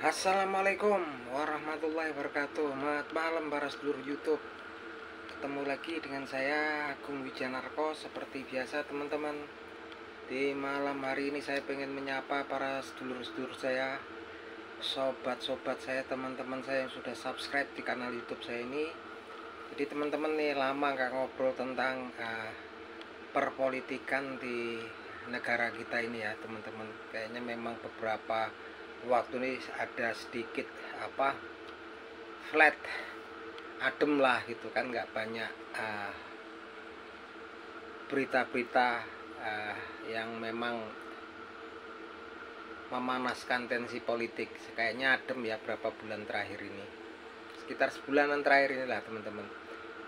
Assalamualaikum warahmatullahi wabarakatuh. Selamat malam para sedulur YouTube. Ketemu lagi dengan saya Agung Wijanarko. Seperti biasa teman-teman, di malam hari ini saya pengen menyapa para sedulur-sedulur saya, sobat-sobat saya, teman-teman saya yang sudah subscribe di kanal YouTube saya ini. Jadi teman-teman nih, lama nggak ngobrol tentang perpolitikan di negara kita ini ya teman-teman. Kayaknya memang beberapa waktu ini ada sedikit flat, adem lah gitu kan, nggak banyak berita-berita yang memang memanaskan tensi politik. Kayaknya adem ya berapa bulan terakhir ini, sekitar sebulanan terakhir inilah teman-teman.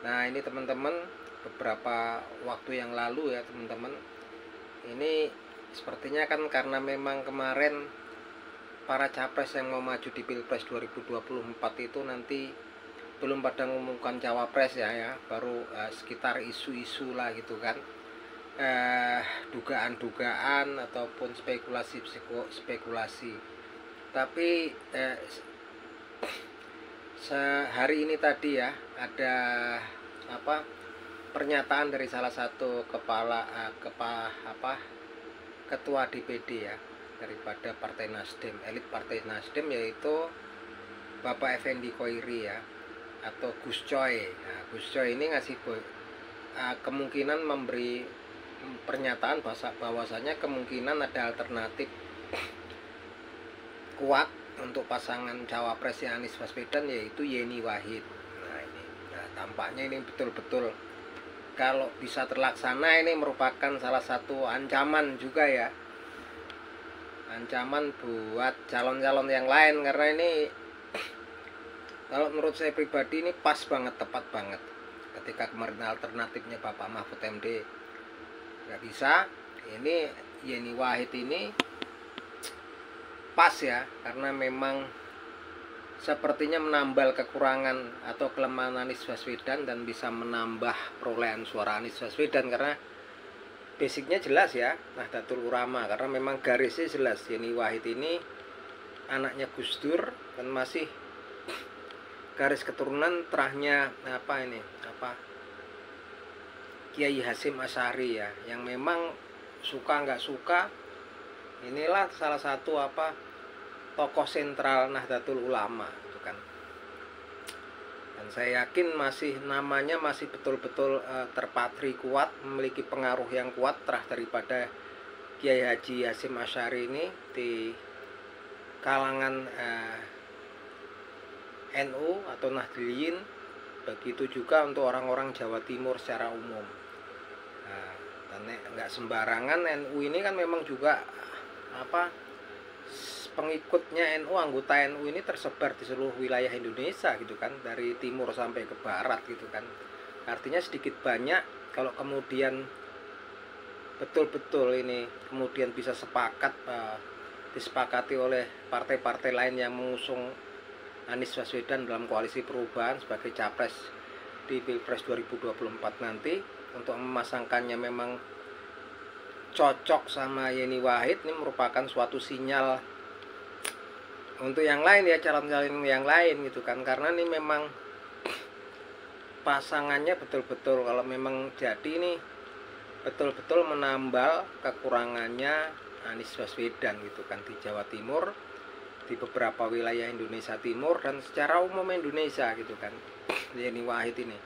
Nah ini teman-teman, beberapa waktu yang lalu ya teman-teman, ini sepertinya kan karena memang kemarin para capres yang mau maju di Pilpres 2024 itu nanti belum pada mengumumkan cawapres ya, baru sekitar isu-isu lah gitu kan, dugaan-dugaan ataupun spekulasi. Tapi sehari ini tadi ya ada pernyataan dari salah satu ketua DPD ya, daripada Partai Nasdem, elit Partai Nasdem, yaitu Bapak Effendi Koiri ya, atau Gus Coy. Nah, Gus Coy ini ngasih kemungkinan memberi pernyataan bahwasanya kemungkinan ada alternatif kuat untuk pasangan cawapresnya Anies Baswedan, yaitu Yeni Wahid. Nah, tampaknya ini betul-betul kalau bisa terlaksana ini merupakan salah satu ancaman juga ya, ancaman buat calon-calon yang lain, karena ini kalau menurut saya pribadi ini pas banget, tepat banget. Ketika kemarin alternatifnya Bapak Mahfud MD nggak bisa, ini Yeni Wahid ini pas ya, karena memang sepertinya menambal kekurangan atau kelemahan Anies Baswedan dan bisa menambah perolehan suara Anies Baswedan, karena basicnya jelas ya, Nahdlatul Ulama, karena memang garisnya jelas. Yeni Wahid ini anaknya Gus Dur dan masih garis keturunan terahnya Kiai Hasyim Asy'ari ya, yang memang suka nggak suka inilah salah satu tokoh sentral Nahdlatul Ulama gitu kan. Dan saya yakin namanya masih betul-betul terpatri kuat, memiliki pengaruh yang kuat terah daripada Kiai Haji Hasyim Asy'ari ini di kalangan NU atau Nahdliyin, begitu juga untuk orang-orang Jawa Timur secara umum. Nah, nggak sembarangan, NU ini kan memang juga pengikutnya NU, anggota NU ini tersebar di seluruh wilayah Indonesia gitu kan, dari timur sampai ke barat gitu kan. Artinya sedikit banyak kalau kemudian betul-betul ini kemudian bisa disepakati oleh partai-partai lain yang mengusung Anies Baswedan dalam koalisi perubahan sebagai capres di Pilpres 2024 nanti, untuk memasangkannya memang cocok sama Yeni Wahid, ini merupakan suatu sinyal untuk yang lain ya, calon-calon yang lain gitu kan. Karena ini memang pasangannya betul-betul, kalau memang jadi ini betul-betul menambal kekurangannya Anies Baswedan gitu kan, di Jawa Timur, di beberapa wilayah Indonesia Timur, dan secara umum Indonesia gitu kan, Yeni Wahid ini.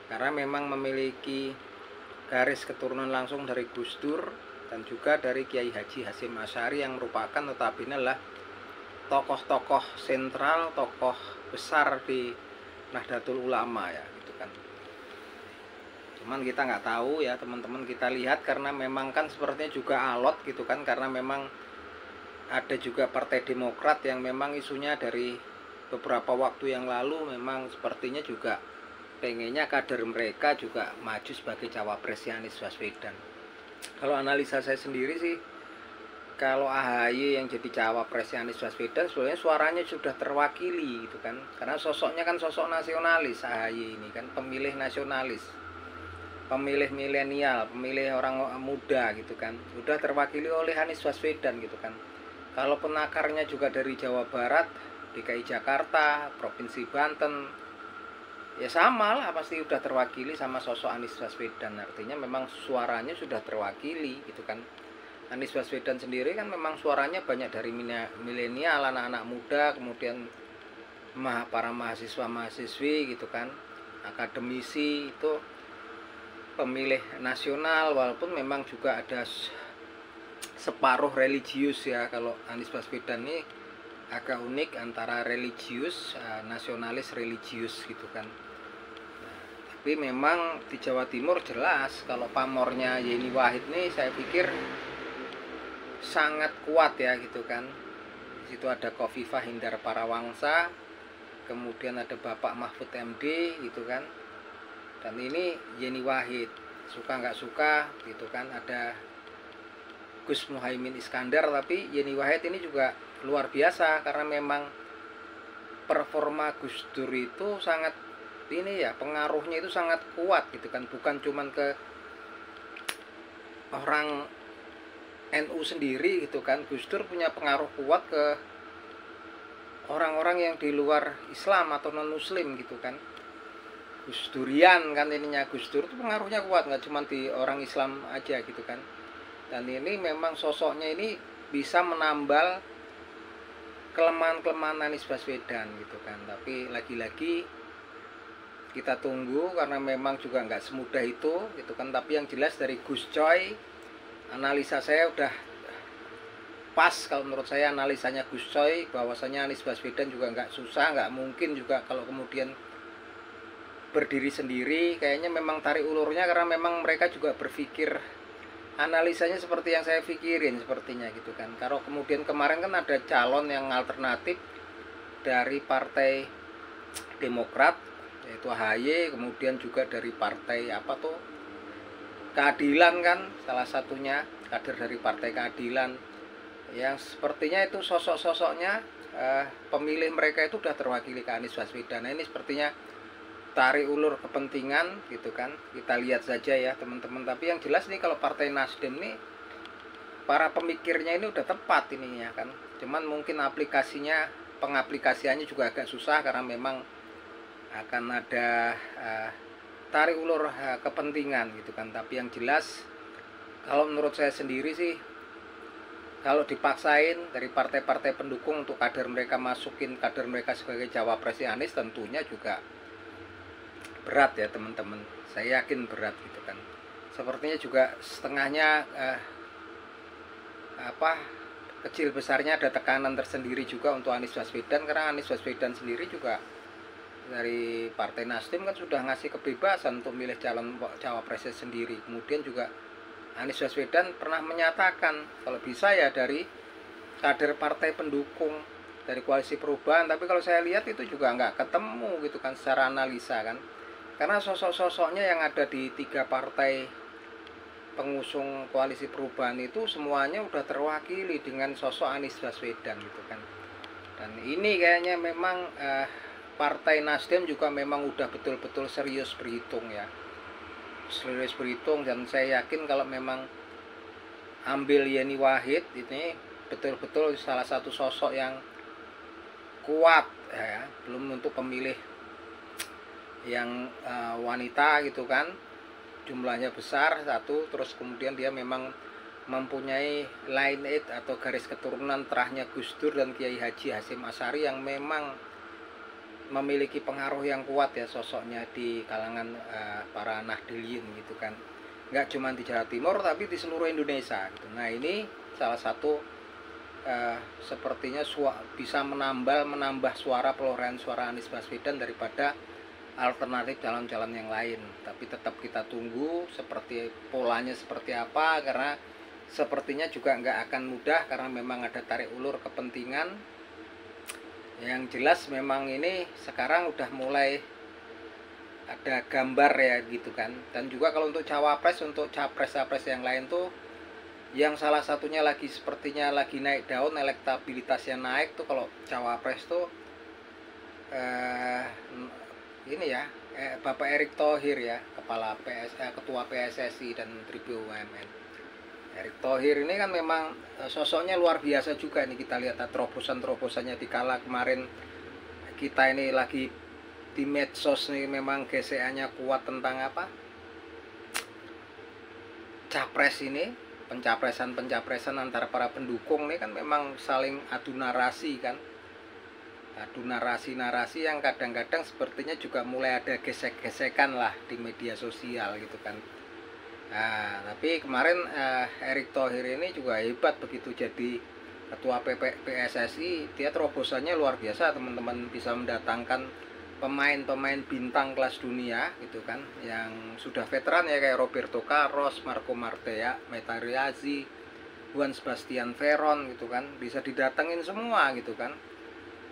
Karena memang memiliki garis keturunan langsung dari Gus Dur dan juga dari Kiai Haji Hasyim Asy'ari, yang merupakan notabene adalah tokoh-tokoh sentral, tokoh besar di Nahdlatul Ulama ya gitu kan. Cuman kita nggak tahu ya teman-teman, kita lihat karena memang kan sepertinya juga alot gitu kan, karena memang ada juga Partai Demokrat yang memang isunya dari beberapa waktu yang lalu memang sepertinya juga pengennya kader mereka juga maju sebagai cawapres Anies Baswedan. Kalau analisa saya sendiri sih, kalau AHY yang jadi cawapres Anies Baswedan sebenarnya suaranya sudah terwakili gitu kan, karena sosoknya kan sosok nasionalis. AHY ini kan pemilih nasionalis, pemilih milenial, pemilih orang muda gitu kan, sudah terwakili oleh Anies Baswedan gitu kan. Kalau penakarnya juga dari Jawa Barat, DKI Jakarta, Provinsi Banten, ya sama lah, pasti udah terwakili sama sosok Anies Baswedan. Artinya memang suaranya sudah terwakili gitu kan. Anies Baswedan sendiri kan memang suaranya banyak dari milenial, anak-anak muda, kemudian para mahasiswa-mahasiswi gitu kan, akademisi, itu pemilih nasional, walaupun memang juga ada separuh religius ya. Kalau Anies Baswedan ini agak unik antara religius, nasionalis religius gitu kan. Nah, tapi memang di Jawa Timur jelas kalau pamornya Yeni Wahid nih saya pikir sangat kuat ya gitu kan. Di situ ada Khofifah Indar Parawangsa, kemudian ada Bapak Mahfud MD gitu kan. Dan ini Yeni Wahid, suka nggak suka gitu kan. Ada Gus Muhaimin Iskandar, tapi Yeni Wahid ini juga luar biasa karena memang performa Gus Dur itu sangat ini ya, pengaruhnya itu sangat kuat gitu kan. Bukan cuman ke orang NU sendiri gitu kan, Gus Dur punya pengaruh kuat ke orang-orang yang di luar Islam atau non Muslim gitu kan. Gus Durian kan ininya, Gus Dur itu pengaruhnya kuat, nggak cuma di orang Islam aja gitu kan. Dan ini memang sosoknya ini bisa menambal kelemahan-kelemahan Anies Baswedan gitu kan. Tapi lagi-lagi kita tunggu karena memang juga nggak semudah itu gitu kan. Tapi yang jelas dari Gus Coy, analisa saya udah pas kalau menurut saya analisanya Gus Coy, bahwasanya Anies Baswedan juga nggak susah, nggak mungkin juga kalau kemudian berdiri sendiri. Kayaknya memang tarik ulurnya karena memang mereka juga berpikir, analisanya seperti yang saya pikirin sepertinya gitu kan. Kalau kemudian kemarin kan ada calon yang alternatif dari Partai Demokrat yaitu AHY, kemudian juga dari partai apa tuh, Keadilan kan salah satunya, kader dari Partai Keadilan, yang sepertinya itu sosok-sosoknya pemilih mereka itu sudah terwakili ke Anies Baswedan. Nah, ini sepertinya tarik ulur kepentingan gitu kan. Kita lihat saja ya teman-teman. Tapi yang jelas nih kalau Partai Nasdem nih, para pemikirnya ini udah tepat ininya kan. Cuman mungkin pengaplikasiannya juga agak susah karena memang akan ada tarik ulur kepentingan gitu kan. Tapi yang jelas kalau menurut saya sendiri sih, kalau dipaksain dari partai-partai pendukung untuk kader mereka masukin kader mereka sebagai cawapres Anies, tentunya juga berat ya teman-teman. Saya yakin berat gitu kan. Sepertinya juga setengahnya kecil besarnya ada tekanan tersendiri juga untuk Anies Baswedan, karena Anies Baswedan sendiri juga dari Partai Nasdem kan sudah ngasih kebebasan untuk milih calon cawapresnya sendiri. Kemudian juga Anies Baswedan pernah menyatakan kalau bisa ya dari kader partai pendukung dari Koalisi Perubahan. Tapi kalau saya lihat itu juga nggak ketemu gitu kan secara analisa kan. Karena sosok-sosoknya yang ada di 3 partai pengusung Koalisi Perubahan itu semuanya udah terwakili dengan sosok Anies Baswedan gitu kan. Dan ini kayaknya memang Partai Nasdem juga memang udah betul-betul serius berhitung ya. Serius berhitung, dan saya yakin kalau memang ambil Yeni Wahid ini betul-betul salah satu sosok yang kuat ya, belum untuk pemilih yang wanita gitu kan, jumlahnya besar satu, terus kemudian dia memang mempunyai lineage atau garis keturunan terahnya Gus Dur dan Kiai Haji Hasyim Asy'ari yang memang memiliki pengaruh yang kuat ya sosoknya di kalangan para Nahdliyin gitu kan, nggak cuma di Jawa Timur tapi di seluruh Indonesia gitu. Nah ini salah satu sepertinya bisa menambah suara perolehan suara Anies Baswedan daripada alternatif calon-calon yang lain. Tapi tetap kita tunggu seperti polanya seperti apa, karena sepertinya juga nggak akan mudah karena memang ada tarik ulur kepentingan. Yang jelas memang ini sekarang udah mulai ada gambar ya gitu kan. Dan juga kalau untuk cawapres, untuk capres-capres yang lain tuh yang salah satunya lagi sepertinya lagi naik daun, elektabilitasnya naik tuh kalau cawapres tuh ini ya, Bapak Erick Thohir ya, ketua PSSI dan Menteri BUMN. Erick Thohir ini kan memang sosoknya luar biasa juga. Ini kita lihat terobosan-terobosannya di kala kemarin kita ini lagi di medsos nih, memang gesekannya kuat tentang apa, capres ini, pencapresan antara para pendukung ini kan memang saling adu narasi kan, adu narasi yang kadang-kadang sepertinya juga mulai ada gesek-gesekan lah di media sosial gitu kan. Nah, tapi kemarin Erick Thohir ini juga hebat, begitu jadi ketua PSSI dia terobosannya luar biasa teman-teman, bisa mendatangkan pemain-pemain bintang kelas dunia gitu kan, yang sudah veteran ya, kayak Roberto Carlos, Marco Martea, Metarizzi, Juan Sebastian Veron gitu kan, bisa didatengin semua gitu kan.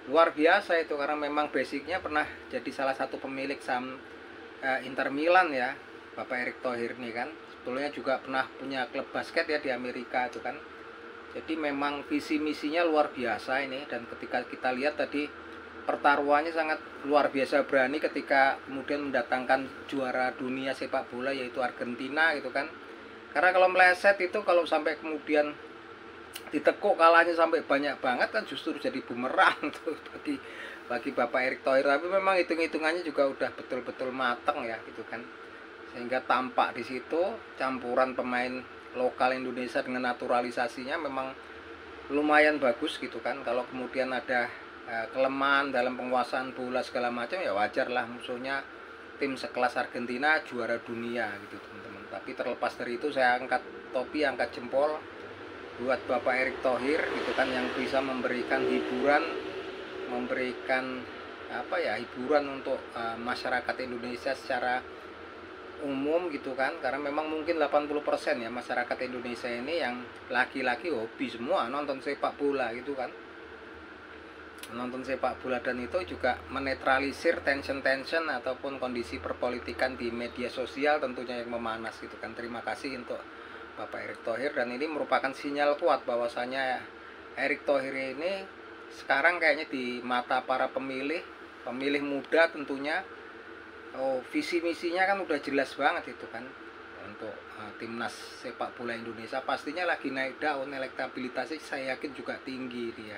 Luar biasa itu, karena memang basicnya pernah jadi salah satu pemilik saham Inter Milan ya, Bapak Erick Thohir ini kan. Sebetulnya juga pernah punya klub basket ya di Amerika itu kan. Jadi memang visi misinya luar biasa ini, dan ketika kita lihat tadi pertaruhannya sangat luar biasa berani ketika kemudian mendatangkan juara dunia sepak bola yaitu Argentina gitu kan. Karena kalau meleset itu, kalau sampai kemudian ditekuk kalahnya sampai banyak banget kan, justru jadi bumerang tuh bagi Bapak Erick Thohir. Tapi memang hitung-hitungannya juga udah betul-betul mateng ya gitu kan, sehingga tampak di situ campuran pemain lokal Indonesia dengan naturalisasinya memang lumayan bagus gitu kan. Kalau kemudian ada kelemahan dalam penguasaan bola segala macam ya wajar lah, musuhnya tim sekelas Argentina juara dunia gitu teman-teman. Tapi terlepas dari itu, saya angkat topi, angkat jempol buat Bapak Erick Thohir gitu kan, yang bisa memberikan hiburan, memberikan apa ya, hiburan untuk masyarakat Indonesia secara umum gitu kan. Karena memang mungkin 80% ya masyarakat Indonesia ini yang laki-laki hobi semua nonton sepak bola gitu kan, nonton sepak bola, dan itu juga menetralisir tension ataupun kondisi perpolitikan di media sosial tentunya yang memanas gitu kan. Terima kasih untuk Bapak Erick Thohir, dan ini merupakan sinyal kuat bahwasanya Erick Thohir ini sekarang kayaknya di mata para pemilih muda tentunya, visi misinya kan udah jelas banget itu kan. Untuk timnas sepak bola Indonesia pastinya lagi naik daun, elektabilitasnya saya yakin juga tinggi dia,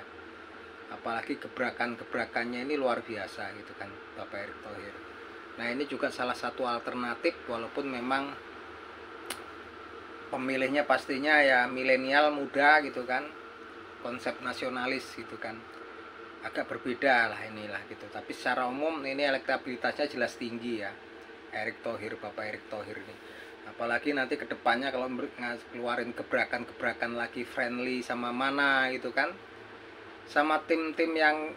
apalagi gebrakannya ini luar biasa gitu kan Bapak Erick Thohir. Nah ini juga salah satu alternatif, walaupun memang pemilihnya pastinya ya milenial muda gitu kan, konsep nasionalis gitu kan, agak berbeda lah inilah gitu. Tapi secara umum ini elektabilitasnya jelas tinggi ya Erick Thohir, Bapak Erick Thohir ini. Apalagi nanti kedepannya kalau keluarin gebrakan lagi friendly sama mana gitu kan, sama tim-tim yang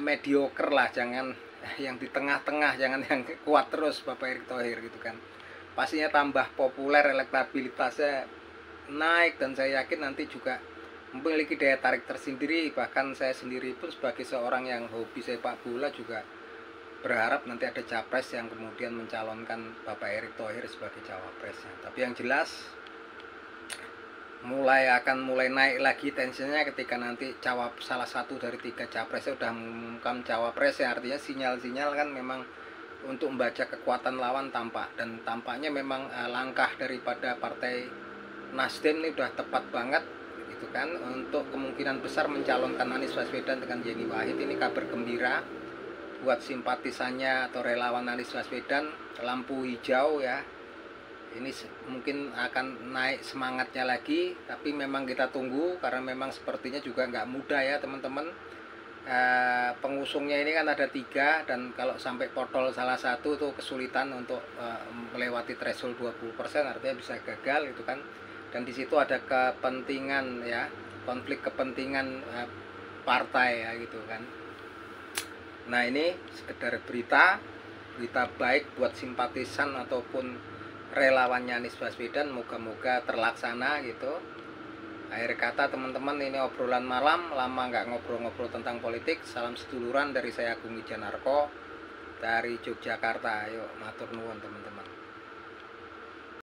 mediocre lah, jangan yang di tengah-tengah, jangan yang kuat terus Bapak Erick Thohir gitu kan. Pastinya tambah populer, elektabilitasnya naik, dan saya yakin nanti juga memiliki daya tarik tersendiri. Bahkan saya sendiri pun sebagai seorang yang hobi sepak bola juga berharap nanti ada capres yang kemudian mencalonkan Bapak Erick Thohir sebagai cawapresnya. Tapi yang jelas akan mulai naik lagi tensinya ketika nanti salah satu dari 3 capresnya udah mengumumkan cawapres ya. Artinya sinyal-sinyal kan memang untuk membaca kekuatan lawan tampak, dan tampaknya memang langkah daripada partai Nasdem ini udah tepat banget gitu kan, untuk kemungkinan besar mencalonkan Anies Baswedan dengan Yeni Wahid. Ini kabar gembira buat simpatisannya atau relawan Anies Baswedan, lampu hijau ya. Ini mungkin akan naik semangatnya lagi, tapi memang kita tunggu, karena memang sepertinya juga nggak mudah ya teman-teman. Pengusungnya ini kan ada 3, dan kalau sampai potol salah satu tuh kesulitan untuk melewati threshold 20%, artinya bisa gagal gitu kan. Dan di situ ada kepentingan ya, konflik kepentingan partai ya gitu kan. Nah ini sekedar berita baik buat simpatisan ataupun relawannya Anies Baswedan, moga-moga terlaksana gitu. Akhir kata teman-teman, ini obrolan malam, lama nggak ngobrol-ngobrol tentang politik. Salam seduluran dari saya, Agung Wijanarko dari Yogyakarta. Ayo matur nuwun teman-teman.